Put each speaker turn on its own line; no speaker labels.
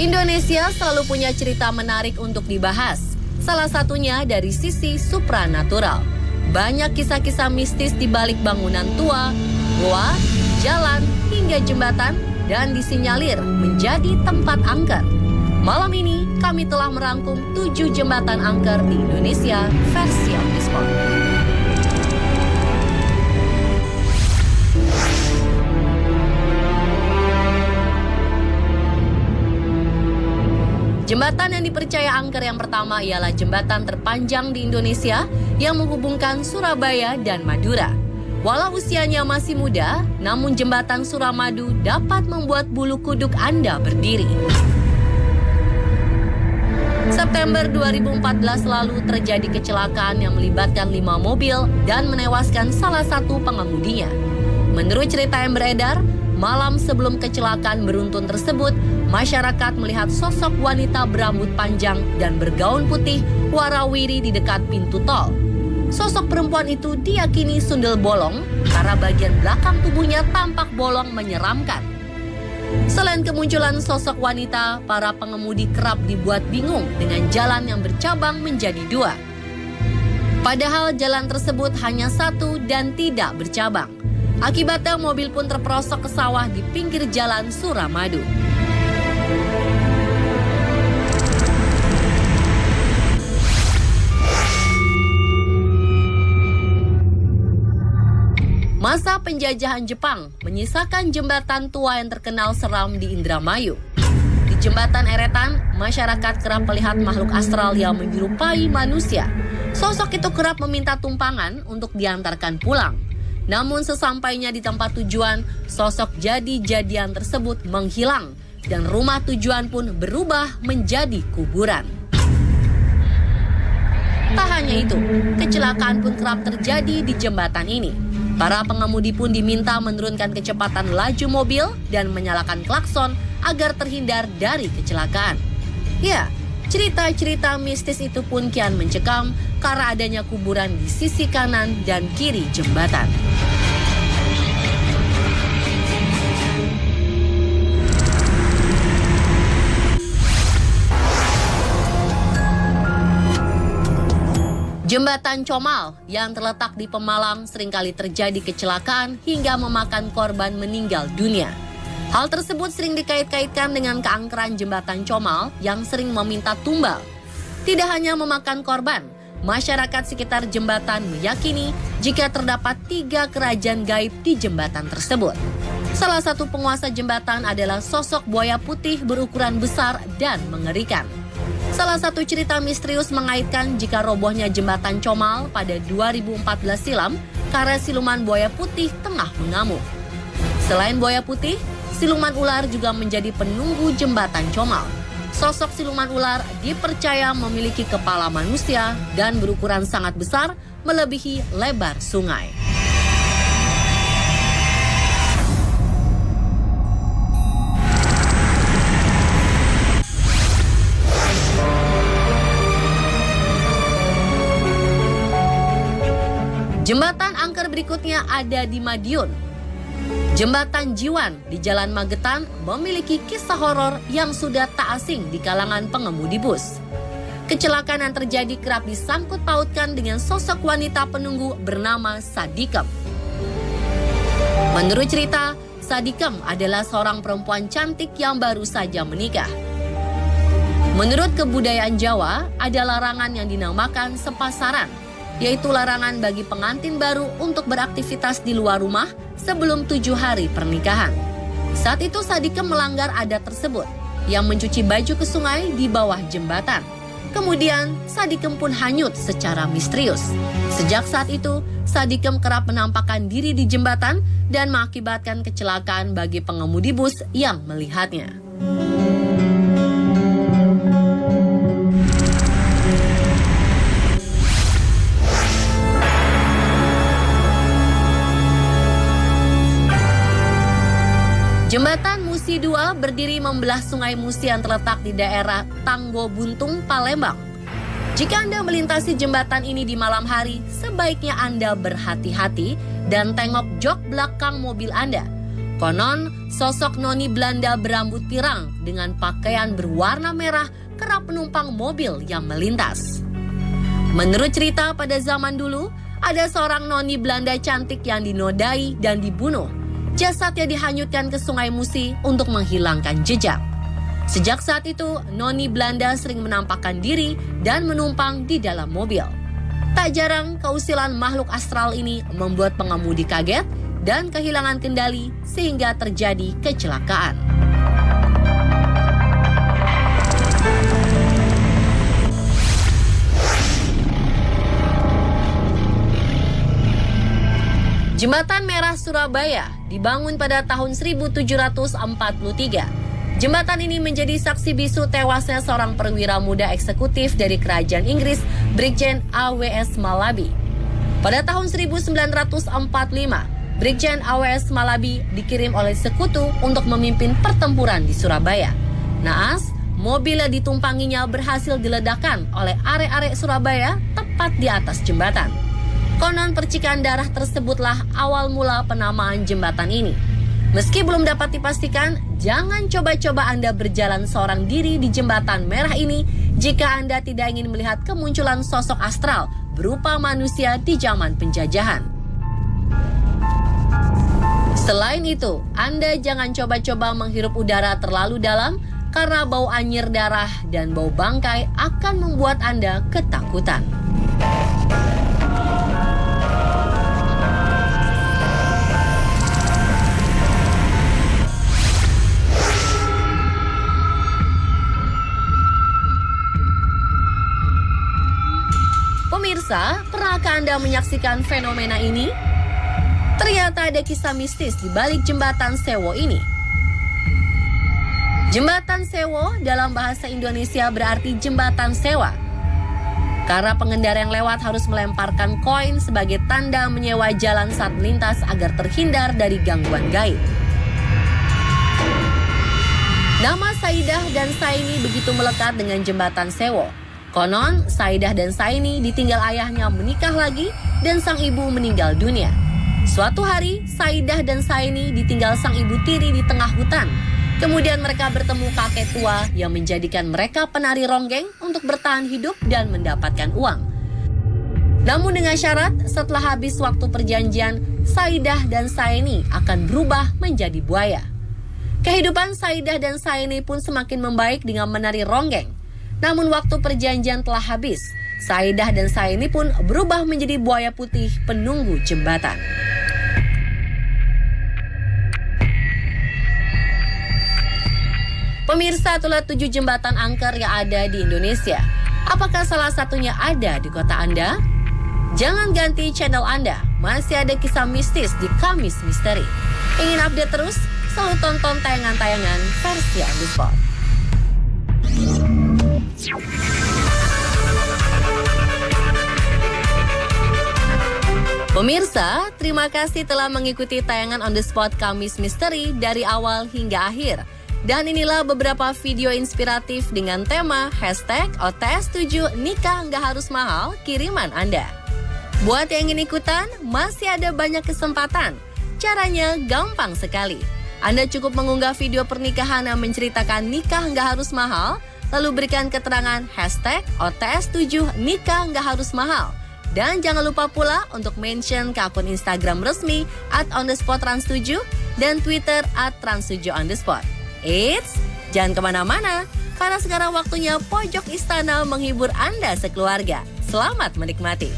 Indonesia selalu punya cerita menarik untuk dibahas. Salah satunya dari sisi supranatural. Banyak kisah-kisah mistis di balik bangunan tua, goa, jalan, hingga jembatan dan disinyalir menjadi tempat angker. Malam ini kami telah merangkum 7 jembatan angker di Indonesia versi Omnisport. Jembatan yang dipercaya angker yang pertama ialah jembatan terpanjang di Indonesia yang menghubungkan Surabaya dan Madura. Walau usianya masih muda, namun jembatan Suramadu dapat membuat bulu kuduk Anda berdiri. September 2014 lalu terjadi kecelakaan yang melibatkan 5 mobil dan menewaskan salah satu pengemudinya. Menurut cerita yang beredar, malam sebelum kecelakaan beruntun tersebut, masyarakat melihat sosok wanita berambut panjang dan bergaun putih warawiri di dekat pintu tol. Sosok perempuan itu diyakini sundel bolong karena bagian belakang tubuhnya tampak bolong menyeramkan. Selain kemunculan sosok wanita, para pengemudi kerap dibuat bingung dengan jalan yang bercabang menjadi 2. Padahal jalan tersebut hanya 1 dan tidak bercabang. Akibatnya mobil pun terperosok ke sawah di pinggir jalan Suramadu. Masa penjajahan Jepang menyisakan jembatan tua yang terkenal seram di Indramayu. Di jembatan Eretan, masyarakat kerap melihat makhluk astral yang menyerupai manusia. Sosok itu kerap meminta tumpangan untuk diantarkan pulang. Namun sesampainya di tempat tujuan, sosok jadi-jadian tersebut menghilang dan rumah tujuan pun berubah menjadi kuburan. Tak hanya itu, kecelakaan pun kerap terjadi di jembatan ini. Para pengemudi pun diminta menurunkan kecepatan laju mobil dan menyalakan klakson agar terhindar dari kecelakaan. Ya, cerita-cerita mistis itu pun kian mencekam karena adanya kuburan di sisi kanan dan kiri jembatan. Jembatan Comal yang terletak di Pemalang seringkali terjadi kecelakaan hingga memakan korban meninggal dunia. Hal tersebut sering dikait-kaitkan dengan keangkeran jembatan Comal yang sering meminta tumbal. Tidak hanya memakan korban, masyarakat sekitar jembatan meyakini jika terdapat 3 kerajaan gaib di jembatan tersebut. Salah satu penguasa jembatan adalah sosok buaya putih berukuran besar dan mengerikan. Salah satu cerita misterius mengaitkan jika robohnya jembatan Comal pada 2014 silam karena siluman buaya putih tengah mengamuk. Selain buaya putih, siluman ular juga menjadi penunggu jembatan Comal. Sosok siluman ular dipercaya memiliki kepala manusia dan berukuran sangat besar melebihi lebar sungai. Jembatan angker berikutnya ada di Madiun. Jembatan Jiwan di Jalan Magetan memiliki kisah horor yang sudah tak asing di kalangan pengemudi bus. Kecelakaan yang terjadi kerap disangkut pautkan dengan sosok wanita penunggu bernama Sadikem. Menurut cerita, Sadikem adalah seorang perempuan cantik yang baru saja menikah. Menurut kebudayaan Jawa, ada larangan yang dinamakan sepasaran, yaitu larangan bagi pengantin baru untuk beraktivitas di luar rumah sebelum 7 hari pernikahan. Saat itu Sadikem melanggar adat tersebut, yang mencuci baju ke sungai di bawah jembatan. Kemudian Sadikem pun hanyut secara misterius. Sejak saat itu, Sadikem kerap menampakkan diri di jembatan dan mengakibatkan kecelakaan bagi pengemudi bus yang melihatnya. Jembatan Musi 2 berdiri membelah Sungai Musi yang terletak di daerah Tanggo Buntung, Palembang. Jika Anda melintasi jembatan ini di malam hari, sebaiknya Anda berhati-hati dan tengok jok belakang mobil Anda. Konon, sosok noni Belanda berambut pirang dengan pakaian berwarna merah kerap penumpang mobil yang melintas. Menurut cerita pada zaman dulu, ada seorang noni Belanda cantik yang dinodai dan dibunuh. Jasadnya dihanyutkan ke Sungai Musi untuk menghilangkan jejak. Sejak saat itu, noni Belanda sering menampakkan diri dan menumpang di dalam mobil. Tak jarang, keusilan makhluk astral ini membuat pengemudi kaget dan kehilangan kendali sehingga terjadi kecelakaan. Jembatan Merah Surabaya dibangun pada tahun 1743. Jembatan ini menjadi saksi bisu tewasnya seorang perwira muda eksekutif dari kerajaan Inggris, Brigjen A.W.S. Malabi. Pada tahun 1945, Brigjen A.W.S. Malabi dikirim oleh sekutu untuk memimpin pertempuran di Surabaya. Naas, mobil yang ditumpanginya berhasil diledakkan oleh arek-arek Surabaya tepat di atas jembatan. Konon percikan darah tersebutlah awal mula penamaan jembatan ini. Meski belum dapat dipastikan, jangan coba-coba Anda berjalan seorang diri di jembatan merah ini jika Anda tidak ingin melihat kemunculan sosok astral berupa manusia di zaman penjajahan. Selain itu, Anda jangan coba-coba menghirup udara terlalu dalam karena bau anyir darah dan bau bangkai akan membuat Anda ketakutan. Pemirsa, pernahkah Anda menyaksikan fenomena ini? Ternyata ada kisah mistis di balik jembatan Sewo ini. Jembatan Sewo dalam bahasa Indonesia berarti jembatan sewa. Karena pengendara yang lewat harus melemparkan koin sebagai tanda menyewa jalan saat melintas agar terhindar dari gangguan gaib. Nama Saidah dan Saini begitu melekat dengan jembatan Sewo. Konon, Saidah dan Saini ditinggal ayahnya menikah lagi dan sang ibu meninggal dunia. Suatu hari, Saidah dan Saini ditinggal sang ibu tiri di tengah hutan. Kemudian mereka bertemu kakek tua yang menjadikan mereka penari ronggeng untuk bertahan hidup dan mendapatkan uang. Namun dengan syarat, setelah habis waktu perjanjian, Saidah dan Saini akan berubah menjadi buaya. Kehidupan Saidah dan Saini pun semakin membaik dengan menari ronggeng. Namun waktu perjanjian telah habis, Saidah dan Saini pun berubah menjadi buaya putih penunggu jembatan. Pemirsa, itulah 7 jembatan angker yang ada di Indonesia. Apakah salah satunya ada di kota Anda? Jangan ganti channel Anda, masih ada kisah mistis di Kamis Misteri. Ingin update terus? Selalu tonton tayangan-tayangan versi On The Spot. Pemirsa, terima kasih telah mengikuti tayangan On The Spot Kamis Misteri dari awal hingga akhir. Dan inilah beberapa video inspiratif dengan tema #OTS7 nikah nggak harus mahal kiriman Anda. Buat yang ingin ikutan, masih ada banyak kesempatan. Caranya gampang sekali. Anda cukup mengunggah video pernikahan yang menceritakan nikah nggak harus mahal, lalu berikan keterangan #OTS7 nikah nggak harus mahal. Dan jangan lupa pula untuk mention ke akun Instagram resmi @onthespottrans7 dan Twitter @trans7onthespot. Eits, jangan kemana-mana, karena sekarang waktunya Pojok Istana menghibur Anda sekeluarga. Selamat menikmati.